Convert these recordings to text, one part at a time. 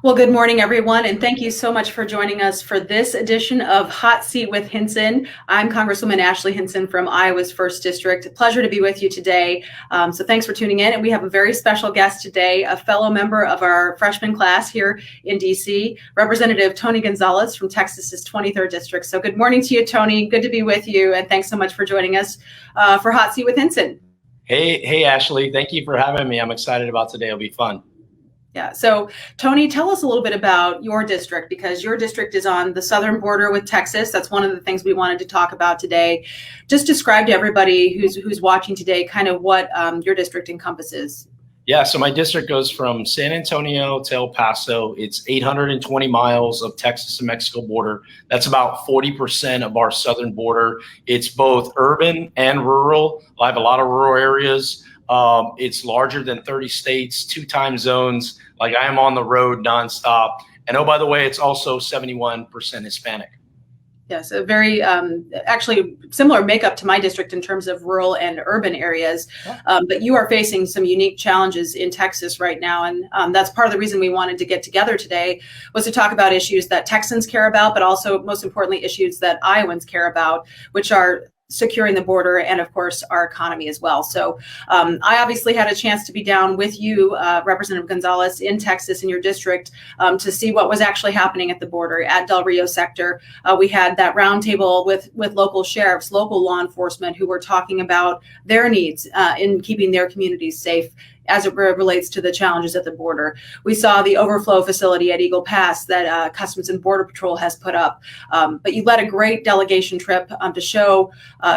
Well, good morning, everyone, and thank you so much for joining us for this edition of Hot Seat with Hinson. I'm Congresswoman Ashley Hinson from Iowa's 1st District. A pleasure to be with you today. So thanks for tuning in. And we have a very special guest today, a fellow member of our freshman class here in D.C., Representative Tony Gonzales from Texas's 23rd District. So good morning to you, Tony. Good to be with you, and thanks so much for joining us for Hot Seat with Hinson. Hey, Ashley. Thank you for having me. I'm excited about today. It'll be fun. Yeah. So, Tony, tell us a little bit about your district, because your district is on the southern border with Texas. That's one of the things we wanted to talk about today. Just describe to everybody who's watching today kind of what your district encompasses. Yeah, so my district goes from San Antonio to El Paso. It's 820 miles of Texas and Mexico border. That's about 40% of our southern border. It's both urban and rural. I have a lot of rural areas. It's larger than 30 states, 2 time zones. Like, I am on the road nonstop. And oh, by the way, it's also 71% Hispanic. Yes, a very actually similar makeup to my district in terms of rural and urban areas. But you are facing some unique challenges in Texas right now. And that's part of the reason we wanted to get together today, was to talk about issues that Texans care about, but also, most importantly, issues that Iowans care about, which are securing the border and, of course, our economy as well. So I obviously had a chance to be down with you, Representative Gonzales, in Texas in your district to see what was actually happening at the border at Del Rio sector. We had that roundtable with local sheriffs, local law enforcement, who were talking about their needs in keeping their communities safe as it relates to the challenges at the border. We saw the overflow facility at Eagle Pass that Customs and Border Patrol has put up. But you led a great delegation trip to show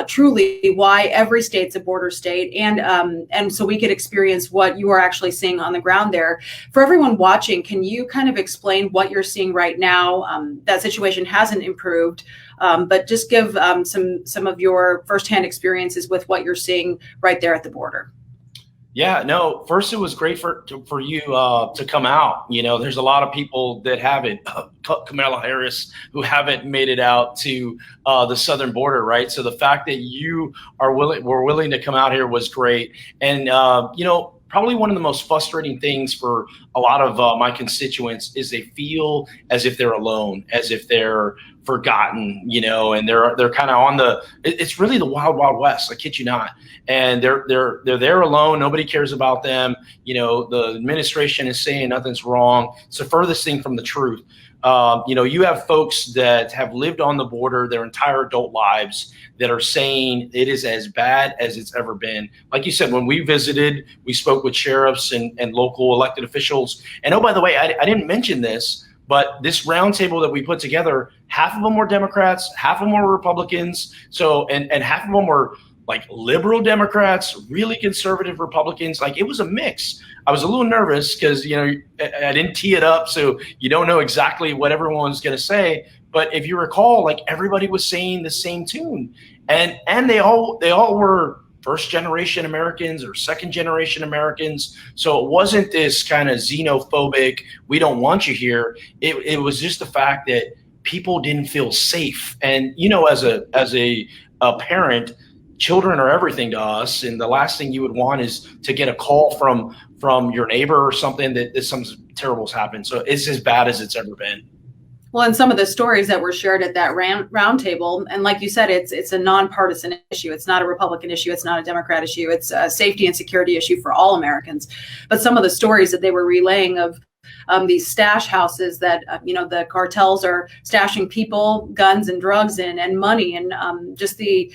truly why every state's a border state, and so we could experience what you are actually seeing on the ground there. For everyone watching, can you kind of explain what you're seeing right now? That situation hasn't improved, but just give some of your firsthand experiences with what you're seeing right there at the border. Yeah, no, first, it was great for you to come out. You know, there's a lot of people that haven't, Kamala Harris, who haven't made it out to the southern border, right? So the fact that you were willing to come out here was great. And, you know, probably one of the most frustrating things for a lot of my constituents is they feel as if they're alone, as if they're forgotten, you know, and they're kind of on it's really the wild, wild west. I kid you not. And they're there alone. Nobody cares about them. You know, the administration is saying nothing's wrong. It's the furthest thing from the truth. You know, you have folks that have lived on the border their entire adult lives that are saying it is as bad as it's ever been. Like you said, when we visited, we spoke with sheriffs and local elected officials. And oh, by the way, I didn't mention this, but this roundtable that we put together, half of them were Democrats, half of them were Republicans. So, and half of them were like liberal Democrats, really conservative Republicans. Like, it was a mix. I was a little nervous because, you know, I didn't tee it up, so you don't know exactly what everyone's going to say. But if you recall, like, everybody was saying the same tune, and they all were first generation Americans or second generation Americans. So it wasn't this kind of xenophobic, we don't want you here. It was just the fact that people didn't feel safe. And, you know, as a parent, children are everything to us, and the last thing you would want is to get a call from your neighbor or something that something terrible's happened. So it's as bad as it's ever been. Well, and some of the stories that were shared at that roundtable, and like you said, it's a nonpartisan issue. It's not a Republican issue. It's not a Democrat issue. It's a safety and security issue for all Americans. But some of the stories that they were relaying of these stash houses that, you know, the cartels are stashing people, guns, and drugs in, and money, and just the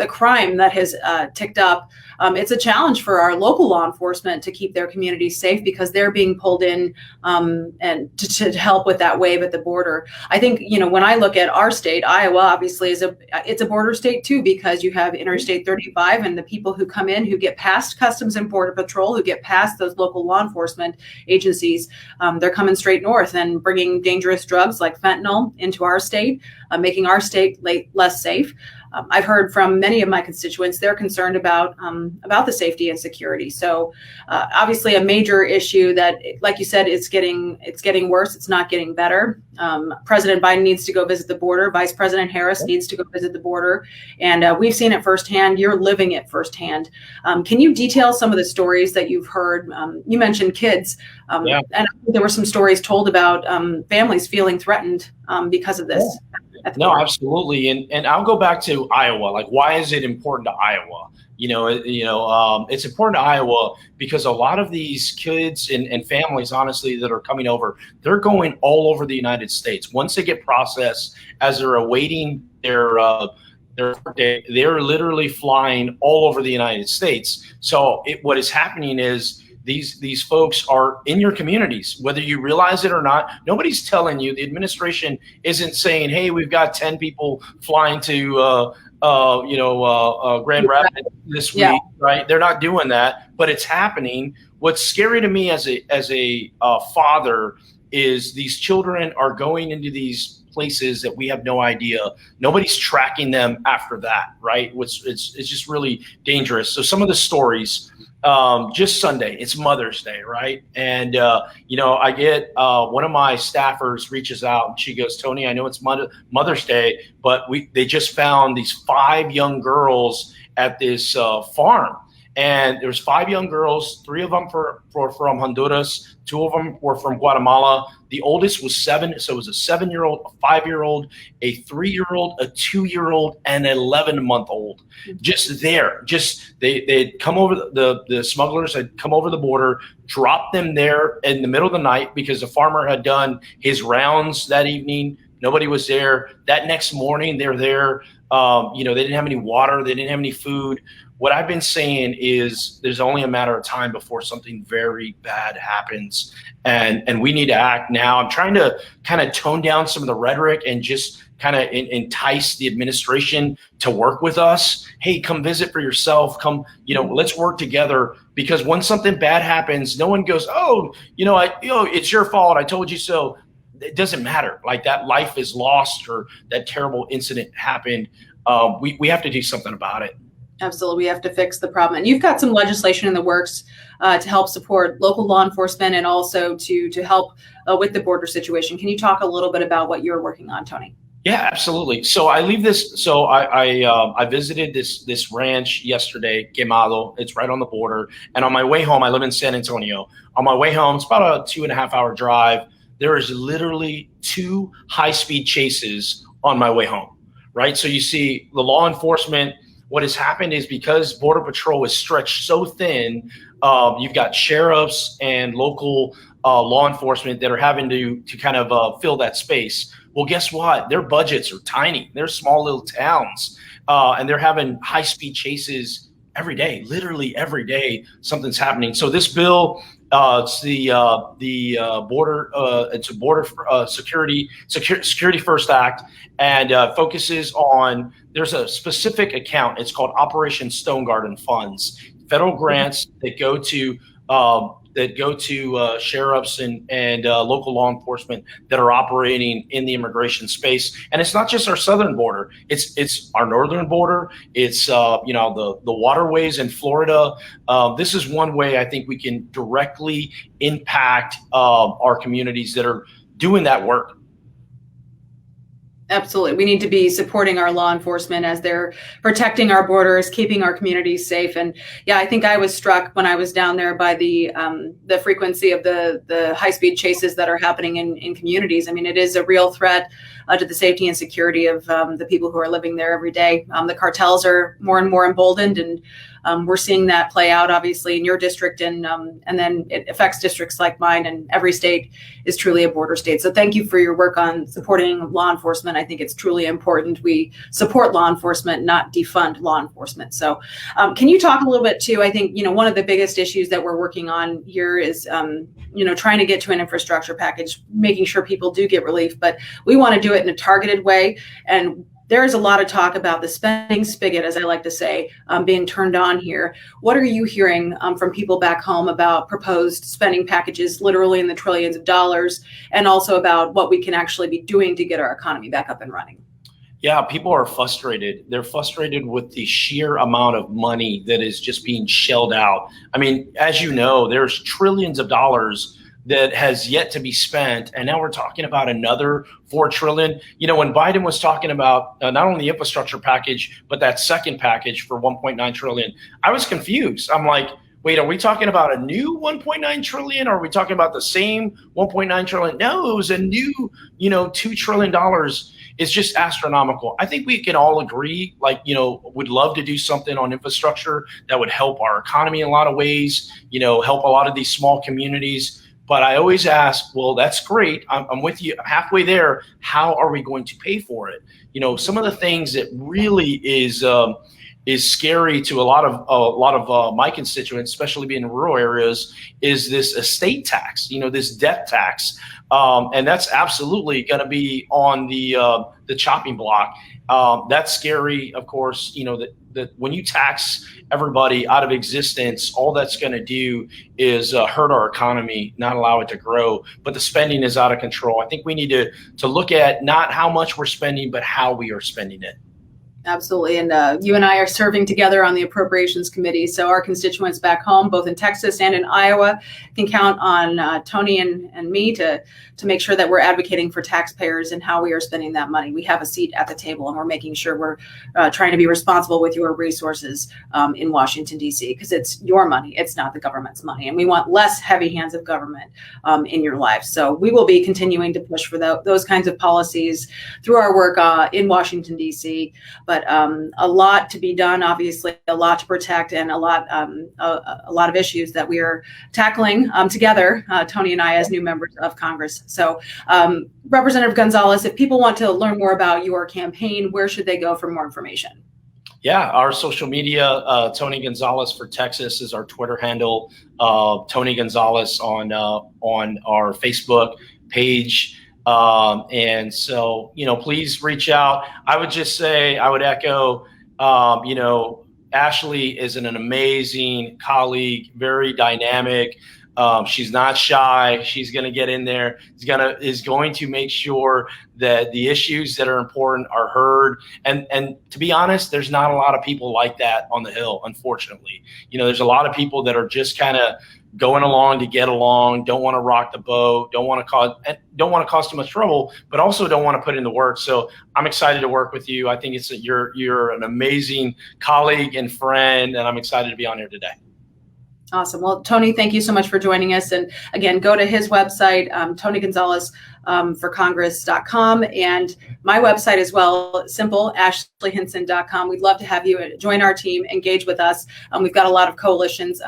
crime that has ticked up. It's a challenge for our local law enforcement to keep their communities safe, because they're being pulled in and to help with that wave at the border. I think, you know, when I look at our state, Iowa obviously it's a border state too, because you have Interstate 35, and the people who come in, who get past Customs and Border Patrol, who get past those local law enforcement agencies, they're coming straight north and bringing dangerous drugs like fentanyl into our state. making our state less safe. I've heard from many of my constituents, they're concerned about the safety and security. So obviously a major issue that, like you said, it's getting worse. It's not getting better. President Biden needs to go visit the border. Vice President Harris needs to go visit the border. And we've seen it firsthand. You're living it firsthand. Can you detail some of the stories that you've heard? You mentioned kids. And I think there were some stories told about families feeling threatened because of this. No, absolutely. And I'll go back to Iowa. Like, why is it important to Iowa? It's important to Iowa because a lot of these kids and families, honestly, that are coming over, they're going all over the United States. Once they get processed, as they're awaiting their day, they're literally flying all over the United States. So what is happening is these folks are in your communities, whether you realize it or not. Nobody's telling you. The administration isn't saying, "Hey, we've got 10 people flying to Grand Rapids this week," right? They're not doing that, but it's happening. What's scary to me as a father is these children are going into these places that we have no idea. Nobody's tracking them after that, right? It's just really dangerous. So some of the stories. Just Sunday, it's Mother's Day, right? And, I get one of my staffers reaches out and she goes, "Tony, I know it's Mother's Day, but they just found these 5 young girls at this farm. And there's 5 young girls, 3 of them were from Honduras, 2 of them were from Guatemala. The oldest was 7, so it was a 7-year-old, a 5-year-old, a 3-year-old, a 2-year-old, and an 11-month-old. Just there, they'd come over. The smugglers had come over the border, dropped them there in the middle of the night because the farmer had done his rounds that evening. Nobody was there. That next morning, they're there. They didn't have any water. They didn't have any food. What I've been saying is there's only a matter of time before something very bad happens, and we need to act now. I'm trying to kind of tone down some of the rhetoric and just kind of entice the administration to work with us. Hey, come visit for yourself. Come, let's work together, because when something bad happens, no one goes, "Oh, it's your fault. I told you so." It doesn't matter. Like, that life is lost or that terrible incident happened. We have to do something about it. Absolutely. We have to fix the problem. And you've got some legislation in the works to help support local law enforcement and also to help with the border situation. Can you talk a little bit about what you're working on, Tony? Yeah, absolutely. So I leave this. So I visited this ranch yesterday, Quemado. It's right on the border. And on my way home, I live in San Antonio. On my way home, it's about a 2.5-hour drive. There is literally 2 high-speed chases on my way home, right? So you see the law enforcement. What has happened is, because Border Patrol is stretched so thin, you've got sheriffs and local law enforcement that are having to kind of fill that space. Well, guess what? Their budgets are tiny. They're small little towns, and they're having high-speed chases every day. Literally every day, something's happening. So this bill, it's the border. It's a border security first act, and focuses on. There's a specific account. It's called Operation Stone Garden Funds. Federal grants that go to sheriffs and local law enforcement that are operating in the immigration space. And it's not just our southern border; it's our northern border. It's the waterways in Florida. This is one way I think we can directly impact our communities that are doing that work. Absolutely. We need to be supporting our law enforcement as they're protecting our borders, keeping our communities safe. And yeah, I think I was struck when I was down there by the frequency of the high-speed chases that are happening in communities. I mean, it is a real threat to the safety and security of the people who are living there every day. The cartels are more and more emboldened, and we're seeing that play out, obviously, in your district, and then it affects districts like mine, and every state is truly a border state. So thank you for your work on supporting law enforcement. I think it's truly important we support law enforcement, not defund law enforcement. So can you talk a little bit too? I think, one of the biggest issues that we're working on here is, trying to get to an infrastructure package, making sure people do get relief, but we want to do it in a targeted way. And there is a lot of talk about the spending spigot, as I like to say, being turned on here. What are you hearing from people back home about proposed spending packages, literally in the trillions of dollars, and also about what we can actually be doing to get our economy back up and running? Yeah, people are frustrated. They're frustrated with the sheer amount of money that is just being shelled out. I mean, as you know, there's trillions of dollars that has yet to be spent, and now we're talking about another 4 trillion. You know, when Biden was talking about not only the infrastructure package but that second package for 1.9 trillion, I was confused. I'm like, wait, are we talking about a new 1.9 trillion? Or are we talking about the same 1.9 trillion? No, it was a new, $2 trillion. It's just astronomical. I think we can all agree, like, would love to do something on infrastructure that would help our economy in a lot of ways, help a lot of these small communities. But I always ask, well, that's great. I'm with you halfway there. How are we going to pay for it? Some of the things that really is scary to a lot of my constituents, especially being in rural areas, is this estate tax, this death tax. And that's absolutely going to be on the chopping block. That's scary, of course, that when you tax everybody out of existence, all that's going to do is hurt our economy, not allow it to grow. But the spending is out of control. I think we need to look at not how much we're spending, but how we are spending it. Absolutely. And you and I are serving together on the Appropriations Committee. So our constituents back home, both in Texas and in Iowa, can count on Tony and me to make sure that we're advocating for taxpayers and how we are spending that money. We have a seat at the table, and we're making sure we're trying to be responsible with your resources in Washington, D.C., because it's your money. It's not the government's money. And we want less heavy hands of government in your life. So we will be continuing to push for those kinds of policies through our work in Washington, D.C., but a lot to be done, obviously, a lot to protect, and a lot of issues that we are tackling together, Tony and I, as new members of Congress. So, Representative Gonzales, if people want to learn more about your campaign, where should they go for more information? Yeah, our social media, Tony Gonzales for Texas is our Twitter handle. Tony Gonzales on our Facebook page. And so, please reach out. I would just say, I would echo, Ashley is an amazing colleague, very dynamic. She's not shy. She's going to get in there. Is going to make sure that the issues that are important are heard. And to be honest, there's not a lot of people like that on the Hill, unfortunately. There's a lot of people that are just kind of going along to get along, don't want to rock the boat, don't want to cause too much trouble, but also don't want to put in the work. So I'm excited to work with you. I think you're an amazing colleague and friend, and I'm excited to be on here today. Awesome. Well, Tony, thank you so much for joining us. And again, go to his website, Tony Gonzales for Congress.com, and my website as well, simple, ashleyhinson.com. We'd love to have you join our team, engage with us. We've got a lot of coalitions.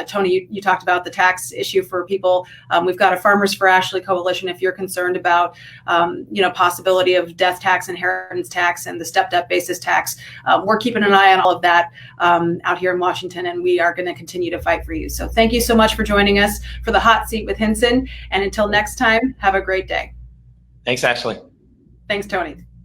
Tony, you talked about the tax issue for people. We've got a Farmers for Ashley coalition if you're concerned about, possibility of death tax, inheritance tax, and the stepped-up basis tax. We're keeping an eye on all of that out here in Washington, and we are going to continue to fight for you. So thank you so much for joining us for the Hot Seat with Hinson. And until next time, have a great day. Thanks, Ashley. Thanks, Tony.